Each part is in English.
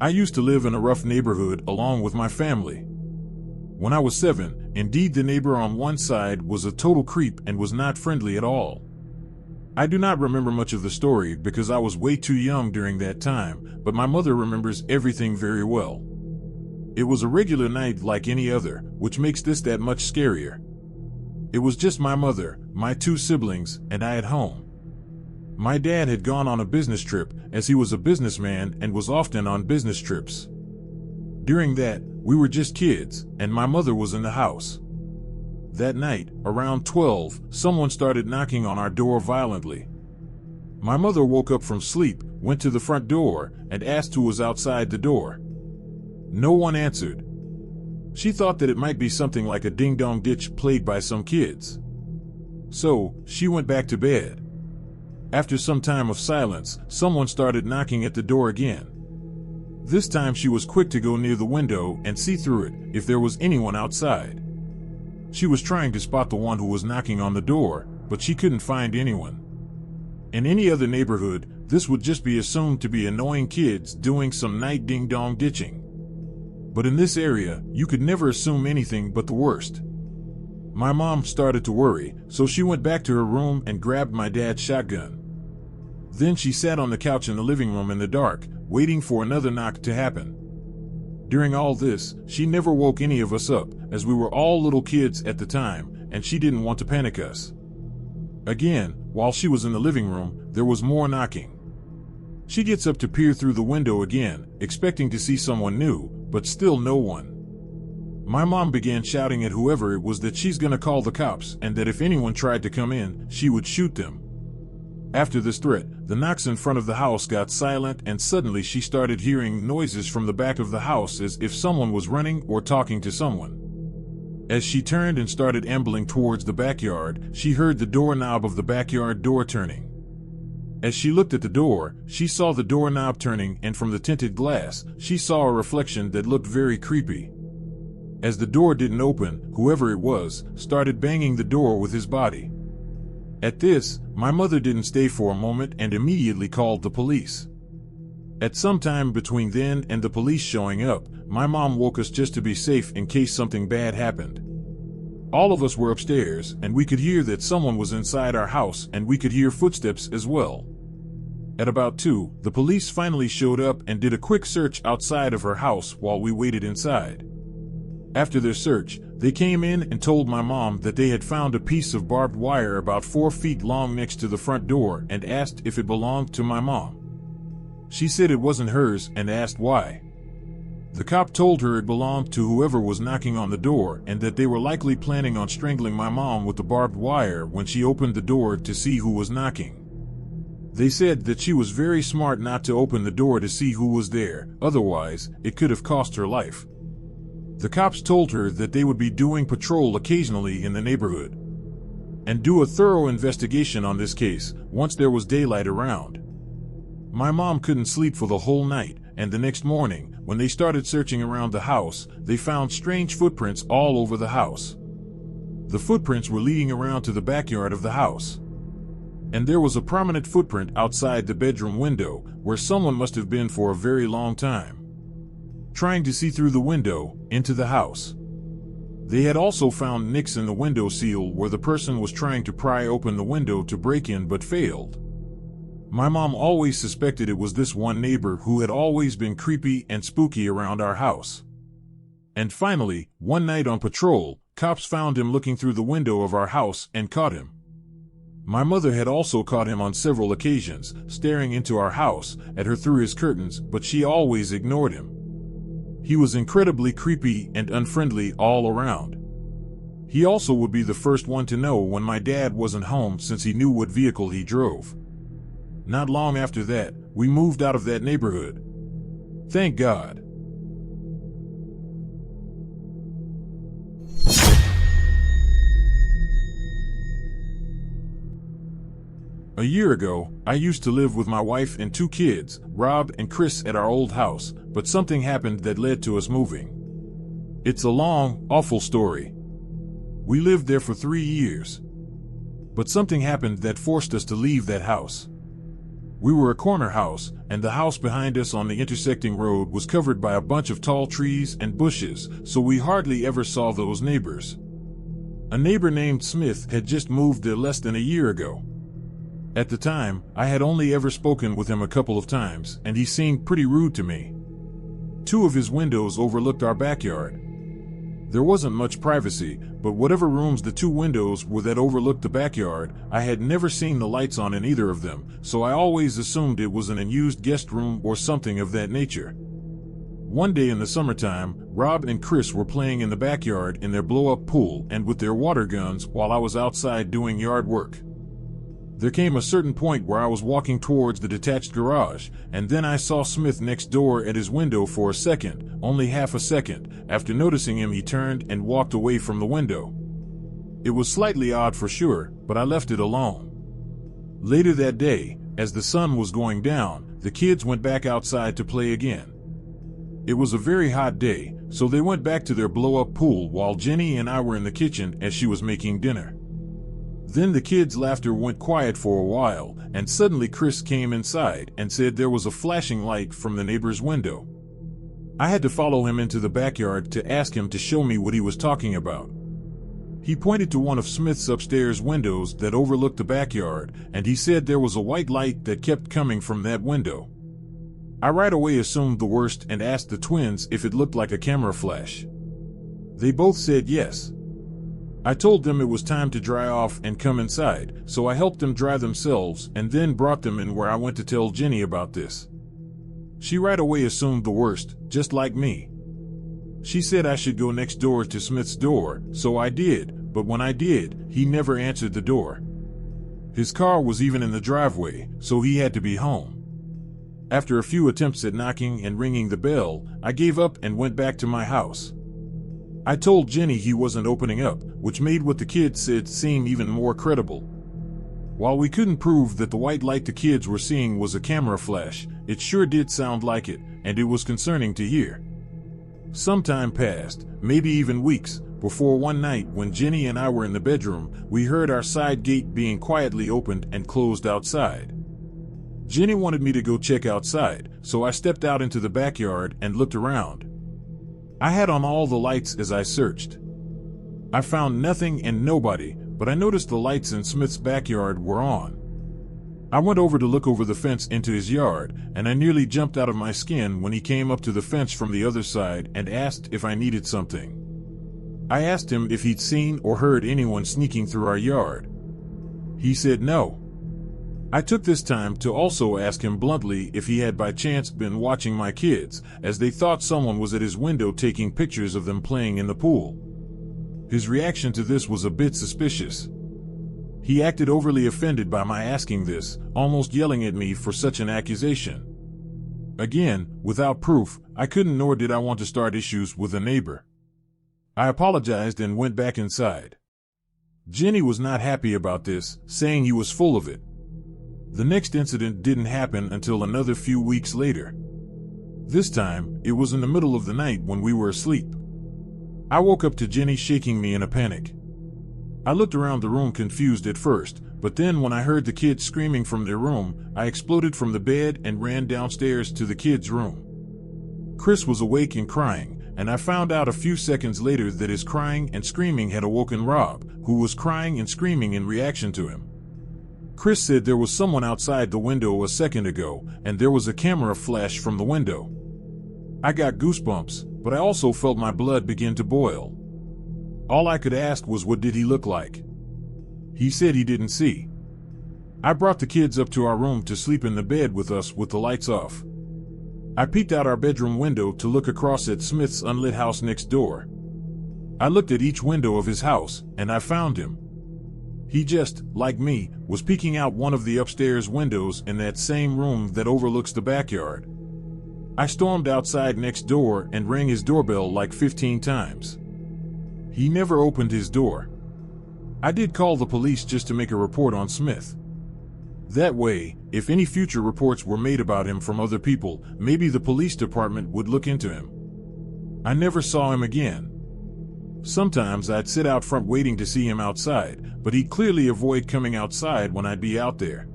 I used to live in a rough neighborhood along with my family. When I was 7, indeed the neighbor on one side was a total creep and was not friendly at all. I do not remember much of the story because I was way too young during that time, but my mother remembers everything very well. It was a regular night like any other, which makes this that much scarier. It was just my mother, my 2 siblings, and I at home. My dad had gone on a business trip, as he was a businessman and was often on business trips. During that, we were just kids, and my mother was in the house. That night, around 12, someone started knocking on our door violently. My mother woke up from sleep, went to the front door, and asked who was outside the door. No one answered. She thought that it might be something like a ding-dong ditch played by some kids. So, she went back to bed. After some time of silence, someone started knocking at the door again. This time she was quick to go near the window and see through it if there was anyone outside. She was trying to spot the one who was knocking on the door, but she couldn't find anyone. In any other neighborhood, this would just be assumed to be annoying kids doing some night ding-dong ditching. But in this area, you could never assume anything but the worst. My mom started to worry, so she went back to her room and grabbed my dad's shotgun. Then she sat on the couch in the living room in the dark, waiting for another knock to happen. During all this, she never woke any of us up, as we were all little kids at the time, and she didn't want to panic us. Again, while she was in the living room, there was more knocking. She gets up to peer through the window again, expecting to see someone new, but still no one. My mom began shouting at whoever it was that she's gonna call the cops and that if anyone tried to come in, she would shoot them. After this threat, the knocks in front of the house got silent and suddenly she started hearing noises from the back of the house as if someone was running or talking to someone. As she turned and started ambling towards the backyard, she heard the doorknob of the backyard door turning. As she looked at the door, she saw the doorknob turning and from the tinted glass, she saw a reflection that looked very creepy. As the door didn't open, whoever it was started banging the door with his body. At this, my mother didn't stay for a moment and immediately called the police. At some time between then and the police showing up, my mom woke us just to be safe in case something bad happened. All of us were upstairs and we could hear that someone was inside our house and we could hear footsteps as well. At about 2, the police finally showed up and did a quick search outside of her house while we waited inside. After their search, they came in and told my mom that they had found a piece of barbed wire about 4 feet long next to the front door and asked if it belonged to my mom. She said it wasn't hers and asked why. The cop told her it belonged to whoever was knocking on the door and that they were likely planning on strangling my mom with the barbed wire when she opened the door to see who was knocking. They said that she was very smart not to open the door to see who was there, otherwise it could have cost her life. The cops told her that they would be doing patrol occasionally in the neighborhood and do a thorough investigation on this case once there was daylight around. My mom couldn't sleep for the whole night, and the next morning, when they started searching around the house, they found strange footprints all over the house. The footprints were leading around to the backyard of the house. And there was a prominent footprint outside the bedroom window, where someone must have been for a very long time, trying to see through the window into the house. They had also found nicks in the window sill where the person was trying to pry open the window to break in but failed. My mom always suspected it was this one neighbor who had always been creepy and spooky around our house. And finally, one night on patrol, cops found him looking through the window of our house and caught him. My mother had also caught him on several occasions, staring into our house at her through his curtains, but she always ignored him. He was incredibly creepy and unfriendly all around. He also would be the first one to know when my dad wasn't home since he knew what vehicle he drove. Not long after that, we moved out of that neighborhood. Thank God. A year ago, I used to live with my wife and 2 kids, Rob and Chris, at our old house, but something happened that led to us moving. It's a long, awful story. We lived there for 3 years. But something happened that forced us to leave that house. We were a corner house, and the house behind us on the intersecting road was covered by a bunch of tall trees and bushes, so we hardly ever saw those neighbors. A neighbor named Smith had just moved there less than a year ago. At the time, I had only ever spoken with him a couple of times, and he seemed pretty rude to me. Two of his windows overlooked our backyard. There wasn't much privacy, but whatever rooms the two windows were that overlooked the backyard, I had never seen the lights on in either of them, so I always assumed it was an unused guest room or something of that nature. One day in the summertime, Rob and Chris were playing in the backyard in their blow-up pool and with their water guns while I was outside doing yard work. There came a certain point where I was walking towards the detached garage, and then I saw Smith next door at his window for a second, only half a second. After noticing him, he turned and walked away from the window. It was slightly odd for sure, but I left it alone. Later that day, as the sun was going down, the kids went back outside to play again. It was a very hot day, so they went back to their blow-up pool while Jenny and I were in the kitchen as she was making dinner. Then the kids' laughter went quiet for a while, and suddenly Chris came inside and said there was a flashing light from the neighbor's window. I had to follow him into the backyard to ask him to show me what he was talking about. He pointed to one of Smith's upstairs windows that overlooked the backyard, and he said there was a white light that kept coming from that window. I right away assumed the worst and asked the twins if it looked like a camera flash. They both said yes. I told them it was time to dry off and come inside, so I helped them dry themselves and then brought them in where I went to tell Jenny about this. She right away assumed the worst, just like me. She said I should go next door to Smith's door, so I did, but when I did, he never answered the door. His car was even in the driveway, so he had to be home. After a few attempts at knocking and ringing the bell, I gave up and went back to my house. I told Jenny he wasn't opening up, which made what the kids said seem even more credible. While we couldn't prove that the white light the kids were seeing was a camera flash, it sure did sound like it, and it was concerning to hear. Some time passed, maybe even weeks, before one night when Jenny and I were in the bedroom, we heard our side gate being quietly opened and closed outside. Jenny wanted me to go check outside, so I stepped out into the backyard and looked around. I had on all the lights as I searched. I found nothing and nobody, but I noticed the lights in Smith's backyard were on. I went over to look over the fence into his yard, and I nearly jumped out of my skin when he came up to the fence from the other side and asked if I needed something. I asked him if he'd seen or heard anyone sneaking through our yard. He said no. I took this time to also ask him bluntly if he had by chance been watching my kids, as they thought someone was at his window taking pictures of them playing in the pool. His reaction to this was a bit suspicious. He acted overly offended by my asking this, almost yelling at me for such an accusation. Again, without proof, I couldn't nor did I want to start issues with a neighbor. I apologized and went back inside. Jenny was not happy about this, saying he was full of it. The next incident didn't happen until another few weeks later. This time, it was in the middle of the night when we were asleep. I woke up to Jenny shaking me in a panic. I looked around the room confused at first, but then when I heard the kids screaming from their room, I exploded from the bed and ran downstairs to the kids' room. Chris was awake and crying, and I found out a few seconds later that his crying and screaming had awoken Rob, who was crying and screaming in reaction to him. Chris said there was someone outside the window a second ago, and there was a camera flash from the window. I got goosebumps, but I also felt my blood begin to boil. All I could ask was what did he look like? He said he didn't see. I brought the kids up to our room to sleep in the bed with us with the lights off. I peeked out our bedroom window to look across at Smith's unlit house next door. I looked at each window of his house, and I found him. He just, like me, was peeking out one of the upstairs windows in that same room that overlooks the backyard. I stormed outside next door and rang his doorbell like 15 times. He never opened his door. I did call the police just to make a report on Smith. That way, if any future reports were made about him from other people, maybe the police department would look into him. I never saw him again. Sometimes I'd sit out front waiting to see him outside, but he'd clearly avoid coming outside when I'd be out there.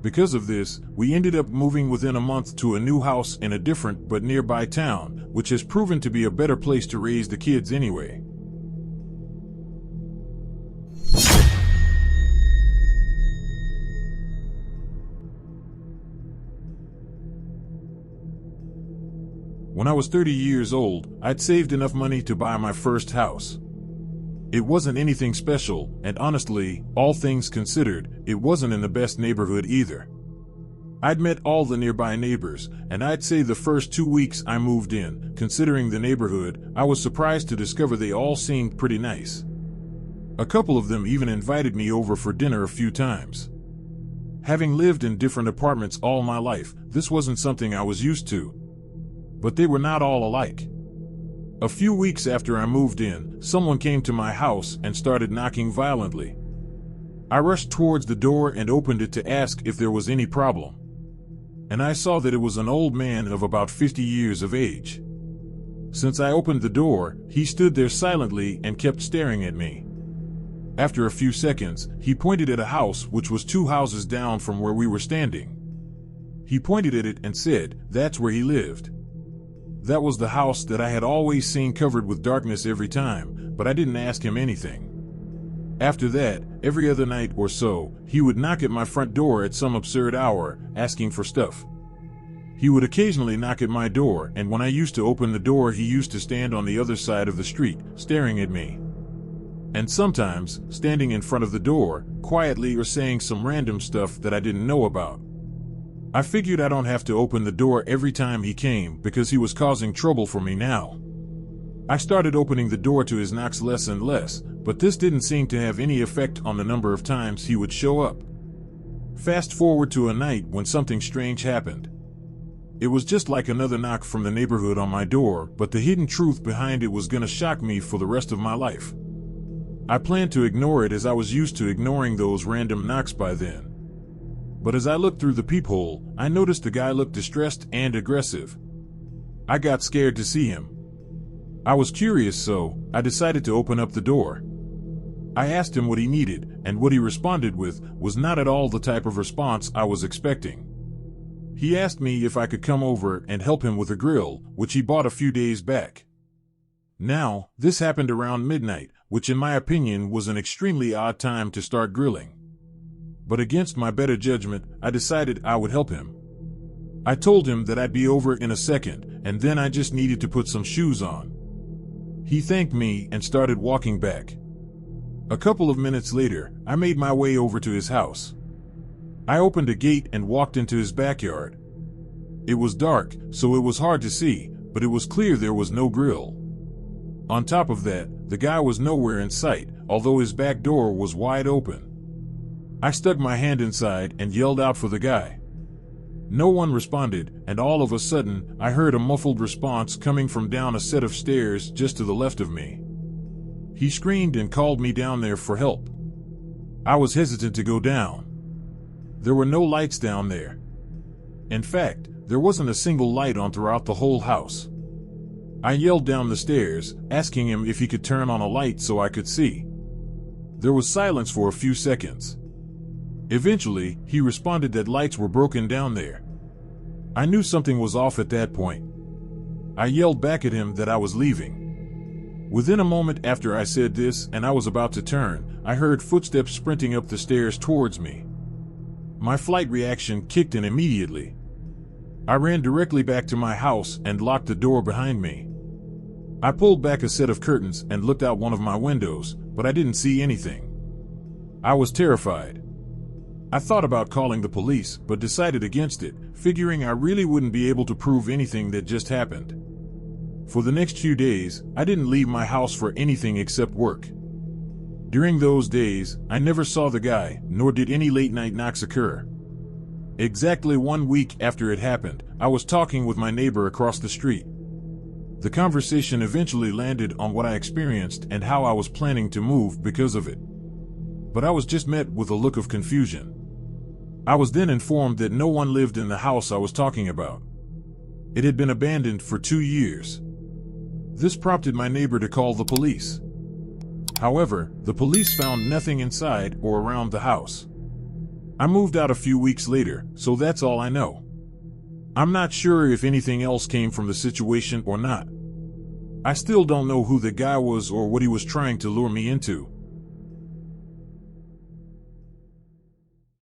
Because of this, we ended up moving within a month to a new house in a different but nearby town, which has proven to be a better place to raise the kids anyway. When I was 30 years old, I'd saved enough money to buy my first house. It wasn't anything special, and honestly, all things considered, it wasn't in the best neighborhood either. I'd met all the nearby neighbors, and I'd say the first 2 weeks I moved in, considering the neighborhood, I was surprised to discover they all seemed pretty nice. A couple of them even invited me over for dinner a few times. Having lived in different apartments all my life, this wasn't something I was used to. But they were not all alike. A few weeks after I moved in, someone came to my house and started knocking violently. I rushed towards the door and opened it to ask if there was any problem. And I saw that it was an old man of about 50 years of age. Since I opened the door, he stood there silently and kept staring at me. After a few seconds, he pointed at a house which was 2 houses down from where we were standing. He pointed at it and said, "That's where he lived." That was the house that I had always seen covered with darkness every time, but I didn't ask him anything. After that, every other night or so, he would knock at my front door at some absurd hour, asking for stuff. He would occasionally knock at my door, and when I used to open the door, he used to stand on the other side of the street, staring at me. And sometimes, standing in front of the door, quietly or saying some random stuff that I didn't know about. I figured I don't have to open the door every time he came because he was causing trouble for me now. I started opening the door to his knocks less and less, but this didn't seem to have any effect on the number of times he would show up. Fast forward to a night when something strange happened. It was just like another knock from the neighborhood on my door, but the hidden truth behind it was gonna shock me for the rest of my life. I planned to ignore it as I was used to ignoring those random knocks by then. But as I looked through the peephole, I noticed the guy looked distressed and aggressive. I got scared to see him. I was curious, so I decided to open up the door. I asked him what he needed, and what he responded with was not at all the type of response I was expecting. He asked me if I could come over and help him with a grill, which he bought a few days back. Now, this happened around midnight, which in my opinion was an extremely odd time to start grilling. But against my better judgment, I decided I would help him. I told him that I'd be over in a second, and then I just needed to put some shoes on. He thanked me and started walking back. A couple of minutes later, I made my way over to his house. I opened a gate and walked into his backyard. It was dark, so it was hard to see, but it was clear there was no grill. On top of that, the guy was nowhere in sight, although his back door was wide open. I stuck my hand inside and yelled out for the guy. No one responded, and all of a sudden, I heard a muffled response coming from down a set of stairs just to the left of me. He screamed and called me down there for help. I was hesitant to go down. There were no lights down there. In fact, there wasn't a single light on throughout the whole house. I yelled down the stairs, asking him if he could turn on a light so I could see. There was silence for a few seconds. Eventually, he responded that lights were broken down there. I knew something was off at that point. I yelled back at him that I was leaving. Within a moment after I said this and I was about to turn, I heard footsteps sprinting up the stairs towards me. My flight reaction kicked in immediately. I ran directly back to my house and locked the door behind me. I pulled back a set of curtains and looked out one of my windows, but I didn't see anything. I was terrified. I thought about calling the police, but decided against it, figuring I really wouldn't be able to prove anything that just happened. For the next few days, I didn't leave my house for anything except work. During those days, I never saw the guy, nor did any late-night knocks occur. Exactly 1 week after it happened, I was talking with my neighbor across the street. The conversation eventually landed on what I experienced and how I was planning to move because of it. But I was just met with a look of confusion. I was then informed that no one lived in the house I was talking about. It had been abandoned for 2 years. This prompted my neighbor to call the police. However, the police found nothing inside or around the house. I moved out a few weeks later, so that's all I know. I'm not sure if anything else came from the situation or not. I still don't know who the guy was or what he was trying to lure me into,